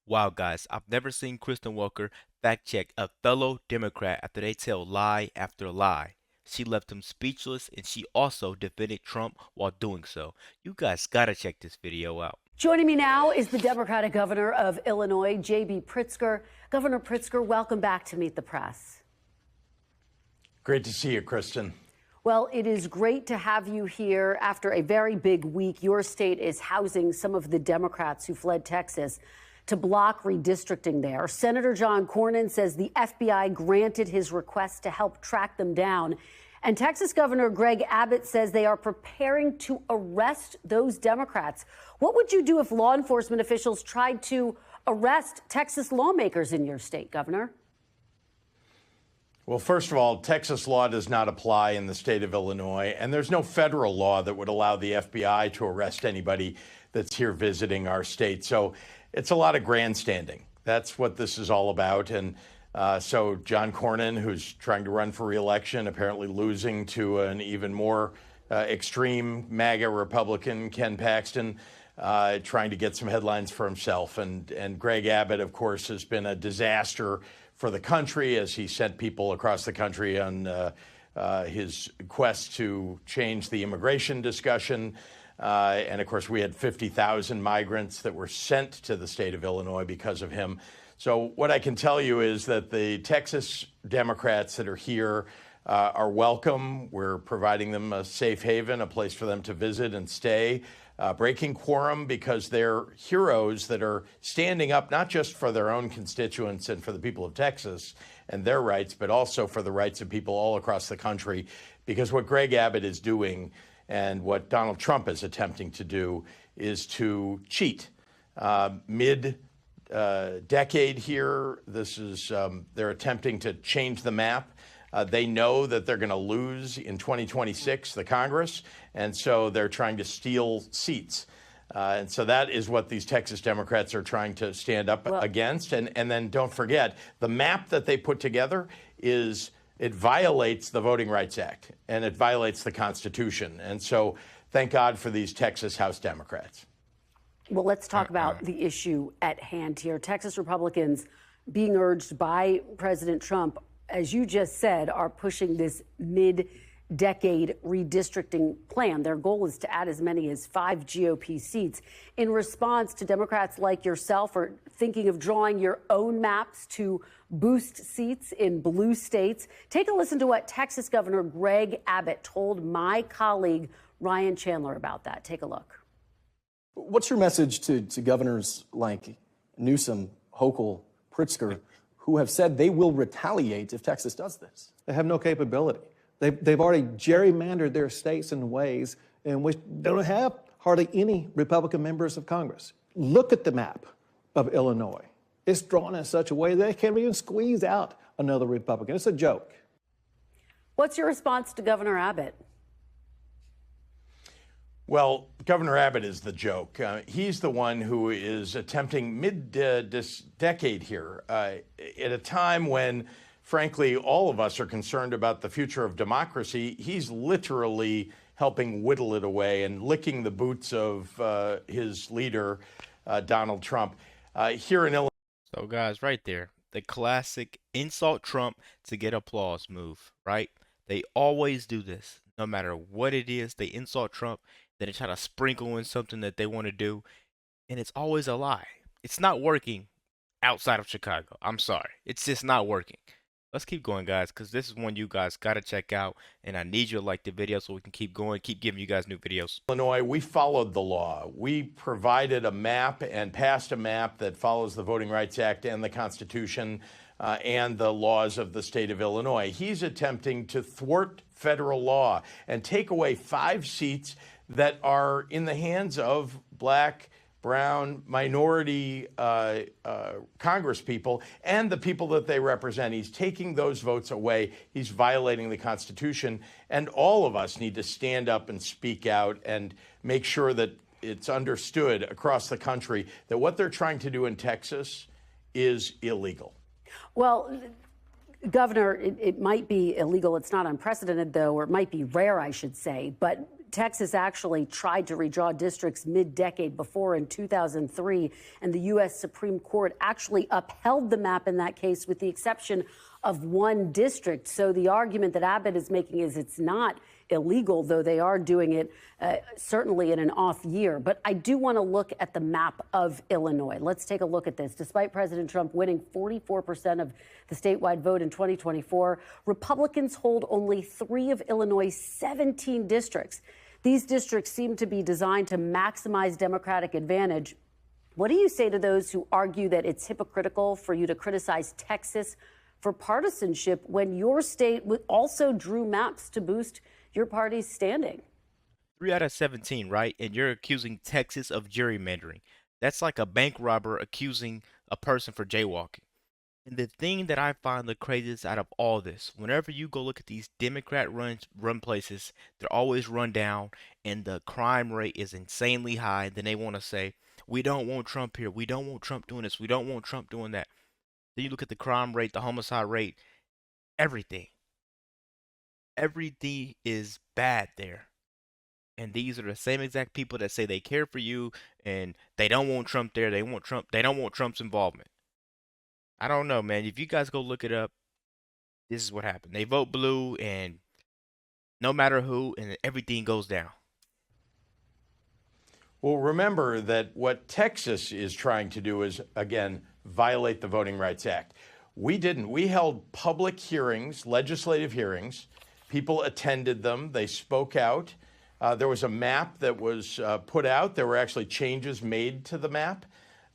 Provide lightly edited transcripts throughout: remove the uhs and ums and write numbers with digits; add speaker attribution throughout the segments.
Speaker 1: Wow, guys, I've never seen Kristen Welker fact check a fellow Democrat after they tell lie after lie. She left him speechless and she also defended Trump while doing so. You guys gotta check this video out.
Speaker 2: Joining me now is the Democratic governor of Illinois, J.B. Pritzker. Governor Pritzker, welcome back to Meet the Press.
Speaker 3: Great to see you, Kristen.
Speaker 2: Well, it is great to have you here after a very big week. Your state is housing some of the Democrats who fled Texas to block redistricting there. Senator John Cornyn says the FBI granted his request to help track them down. And Texas Governor Greg Abbott says they are preparing to arrest those Democrats. What would you do if law enforcement officials tried to arrest Texas lawmakers in your state, Governor?
Speaker 3: Well, first of all, Texas law does not apply in the state of Illinois, and there's no federal law that would allow the FBI to arrest anybody that's here visiting our state. So it's a lot of grandstanding. That's what this is all about. And so John Cornyn, who's trying to run for re-election, apparently losing to an even more extreme MAGA Republican, Ken Paxton, trying to get some headlines for himself. And Greg Abbott, of course, has been a disaster for the country as he sent people across the country on his quest to change the immigration discussion. And of course, we had 50,000 migrants that were sent to the state of Illinois because of him. So what I can tell you is that the Texas Democrats that are here are welcome. We're providing them a safe haven, a place for them to visit and stay. Breaking quorum because they're heroes that are standing up not just for their own constituents and for the people of Texas and their rights, but also for the rights of people all across the country. Because what Greg Abbott is doing and what Donald Trump is attempting to do is to cheat. Mid-decade here, this is they're attempting to change the map. They know that they're going to lose in 2026, the Congress, and so they're trying to steal seats. And so that is what these Texas Democrats are trying to stand up against. And then don't forget, the map that they put together it violates the Voting Rights Act, and it violates the Constitution. And so thank God for these Texas House Democrats.
Speaker 2: Well, let's talk about the issue at hand here. Texas Republicans being urged by President Trump, as you just said, are pushing this mid-decade redistricting plan. Their goal is to add as many as 5 GOP seats. In response to Democrats like yourself are thinking of drawing your own maps to boost seats in blue states. Take a listen to what Texas Governor Greg Abbott told my colleague Ryan Chandler about that. Take a look.
Speaker 4: What's your message to governors like Newsom, Hochul, Pritzker, who have said they will retaliate if Texas does this?
Speaker 5: They have no capability. They've already gerrymandered their states in ways in which they don't have hardly any Republican members of Congress. Look at the map of Illinois. It's drawn in such a way that they can't even squeeze out another Republican. It's a joke.
Speaker 2: What's your response to Governor Abbott?
Speaker 3: Well, Governor Abbott is the joke. He's the one who is attempting mid-decade here at a time when, frankly, all of us are concerned about the future of democracy. He's literally helping whittle it away and licking the boots of his leader, Donald Trump. Here in Illinois.
Speaker 1: So guys, right there, the classic insult Trump to get applause move, right? They always do this. No matter what it is, they insult Trump, then they try to sprinkle in something that they want to do, and it's always a lie. It's not working outside of Chicago. I'm sorry. It's just not working. Let's keep going, guys, because this is one you guys got to check out, and I need you to like the video so we can keep going, keep giving you guys new videos.
Speaker 3: Illinois, we followed the law. We provided a map and passed a map that follows the Voting Rights Act and the Constitution and the laws of the state of Illinois. He's attempting to thwart federal law and take away 5 seats that are in the hands of black, brown, minority congresspeople and the people that they represent. He's taking those votes away. He's violating the Constitution. And all of us need to stand up and speak out and make sure that it's understood across the country that what they're trying to do in Texas is illegal.
Speaker 2: Well, Governor, it might be illegal. It's not unprecedented, though, or it might be rare, I should say. But Texas actually tried to redraw districts mid-decade before in 2003, and the U.S. Supreme Court actually upheld the map in that case with the exception of one district. So the argument that Abbott is making is it's not illegal, though they are doing it certainly in an off year. But I do want to look at the map of Illinois. Let's take a look at this. Despite President Trump winning 44% of the statewide vote in 2024, Republicans hold only 3 of Illinois' 17 districts. These districts seem to be designed to maximize Democratic advantage. What do you say to those who argue that it's hypocritical for you to criticize Texas for partisanship when your state also drew maps to boost your party's standing?
Speaker 1: 3 out of 17, right? And you're accusing Texas of gerrymandering. That's like a bank robber accusing a person for jaywalking. And the thing that I find the craziest out of all this, whenever you go look at these Democrat run places, they're always run down and the crime rate is insanely high. Then they want to say, we don't want Trump here. We don't want Trump doing this. We don't want Trump doing that. Then you look at the crime rate, the homicide rate, everything. Everything is bad there. And these are the same exact people that say they care for you and they don't want Trump there. They want Trump. They don't want Trump's involvement. I don't know, man. If you guys go look it up, this is what happened. They vote blue and no matter who, and everything goes down.
Speaker 3: Well, remember that what Texas is trying to do is, again, violate the Voting Rights Act. We didn't. We held public hearings, legislative hearings. People attended them. They spoke out. There was a map that was put out. There were actually changes made to the map,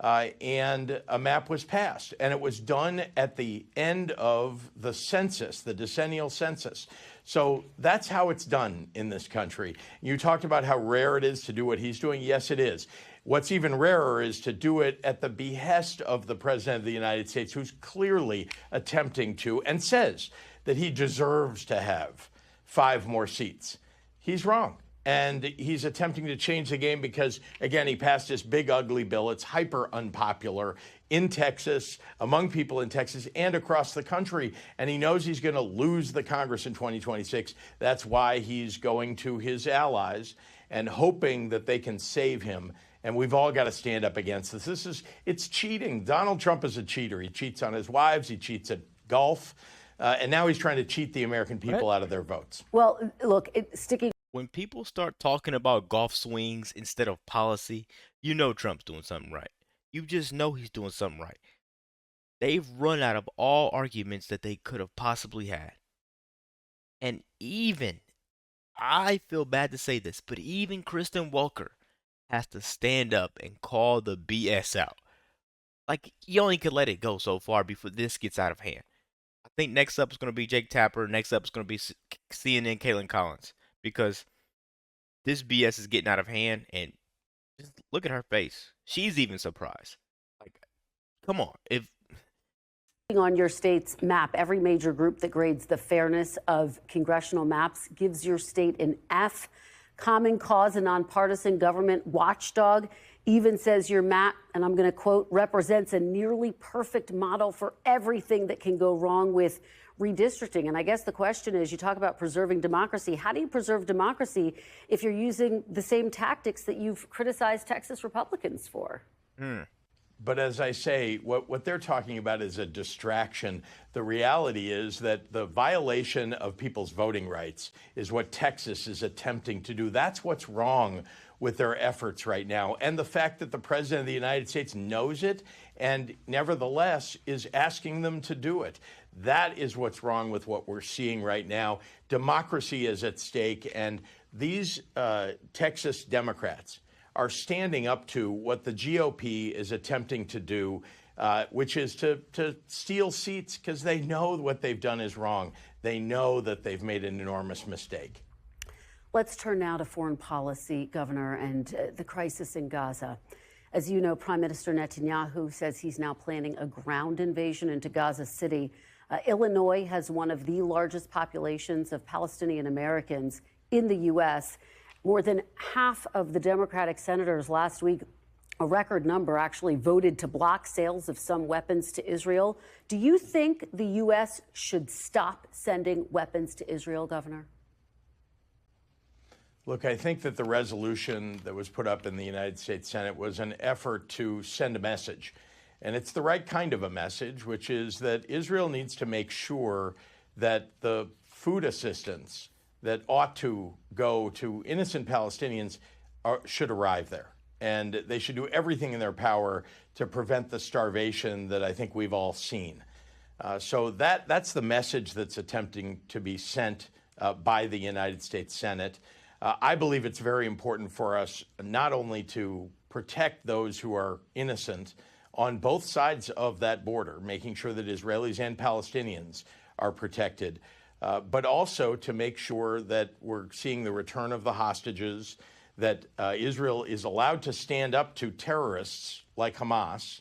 Speaker 3: and a map was passed. And it was done at the end of the census, the decennial census. So that's how it's done in this country. You talked about how rare it is to do what he's doing. Yes, it is. What's even rarer is to do it at the behest of the President of the United States, who's clearly attempting to and says that he deserves to have 5 more seats. He's wrong. And he's attempting to change the game because, again, he passed this big, ugly bill. It's hyper unpopular in Texas, among people in Texas and across the country. And he knows he's going to lose the Congress in 2026. That's why he's going to his allies and hoping that they can save him. And we've all got to stand up against this. It's cheating. Donald Trump is a cheater. He cheats on his wives. He cheats at golf. And now he's trying to cheat the American people out of their votes.
Speaker 2: Well, look, sticking.
Speaker 1: When people start talking about golf swings instead of policy, you know Trump's doing something right. You just know he's doing something right. They've run out of all arguments that they could have possibly had. And even, I feel bad to say this, but even Kristen Welker has to stand up and call the BS out. Like, you only could let it go so far before this gets out of hand. I think next up is going to be Jake Tapper. Next up is going to be CNN Caitlin Collins. Because this BS is getting out of hand, and just look at her face. She's even surprised. Like, come on. If
Speaker 2: On your state's map, every major group that grades the fairness of congressional maps gives your state an F. Common Cause, a nonpartisan government watchdog, even says your map, and I'm going to quote, represents a nearly perfect model for everything that can go wrong with redistricting. And I guess the question is, you talk about preserving democracy. How do you preserve democracy if you're using the same tactics that you've criticized Texas Republicans for?
Speaker 3: But as I say, what they're talking about is a distraction. The reality is that the violation of people's voting rights is what Texas is attempting to do. That's what's wrong with their efforts right now. And the fact that the President of the United States knows it and nevertheless is asking them to do it. That is what's wrong with what we're seeing right now. Democracy is at stake, and these Texas Democrats are standing up to what the GOP is attempting to do, which is to steal seats because they know what they've done is wrong. They know that they've made an enormous mistake.
Speaker 2: Let's turn now to foreign policy, Governor, and the crisis in Gaza. As you know, Prime Minister Netanyahu says he's now planning a ground invasion into Gaza City. Illinois has one of the largest populations of Palestinian Americans in the U.S. More than half of the Democratic senators last week, a record number, actually voted to block sales of some weapons to Israel. Do you think the U.S. should stop sending weapons to Israel, Governor?
Speaker 3: Look, I think that the resolution that was put up in the United States Senate was an effort to send a message. And it's the right kind of a message, which is that Israel needs to make sure that the food assistance that ought to go to innocent Palestinians should arrive there. And they should do everything in their power to prevent the starvation that I think we've all seen. So that's the message that's attempting to be sent by the United States Senate. I believe it's very important for us not only to protect those who are innocent on both sides of that border, making sure that Israelis and Palestinians are protected, but also to make sure that we're seeing the return of the hostages, that Israel is allowed to stand up to terrorists like Hamas,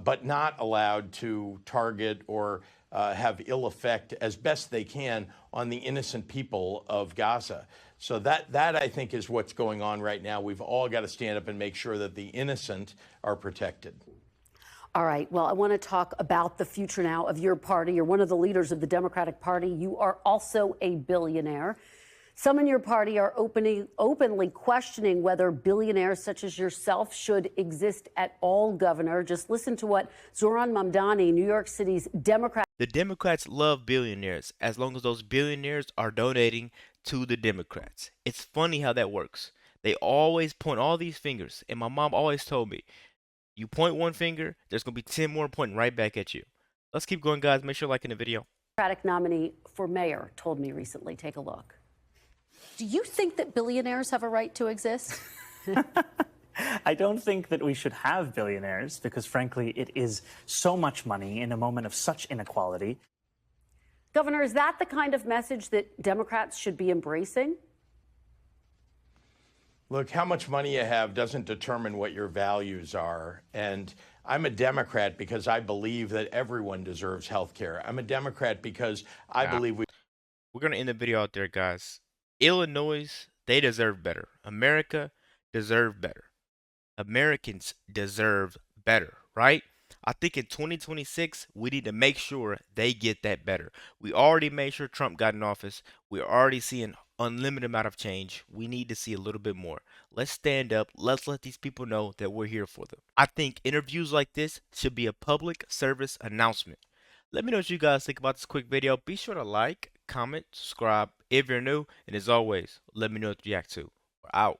Speaker 3: but not allowed to target or have ill effect as best they can on the innocent people of Gaza. So that I think is what's going on right now. We've all got to stand up and make sure that the innocent are protected.
Speaker 2: All right. Well, I want to talk about the future now of your party. You're one of the leaders of the Democratic Party. You are also a billionaire. Some in your party are openly questioning whether billionaires such as yourself should exist at all, Governor. Just listen to what Zohran Mamdani, New York City's Democrat.
Speaker 1: The Democrats love billionaires as long as those billionaires are donating to the Democrats. It's funny how that works. They always point all these fingers, and my mom always told me, you point one finger, there's going to be 10 more pointing right back at you. Let's keep going, guys. Make sure you're liking the video.
Speaker 2: Democratic nominee for mayor told me recently. Take a look. Do you think that billionaires have a right to exist?
Speaker 6: I don't think that we should have billionaires because, frankly, it is so much money in a moment of such inequality.
Speaker 2: Governor, is that the kind of message that Democrats should be embracing?
Speaker 3: Look, how much money you have doesn't determine what your values are. And I'm a Democrat because I believe that everyone deserves health care. I'm a Democrat because I believe
Speaker 1: we're going to end the video out there, guys. Illinois, they deserve better. America deserve better. Americans deserve better, right? I think in 2026, we need to make sure they get that better. We already made sure Trump got in office. We're already seeing unlimited amount of change. We need to see a little bit more. Let's stand up. Let's let these people know that we're here for them. I think interviews like this should be a public service announcement. Let me know what you guys think about this quick video. Be sure to like, comment, subscribe if you're new. And as always, let me know what you react to. We're out.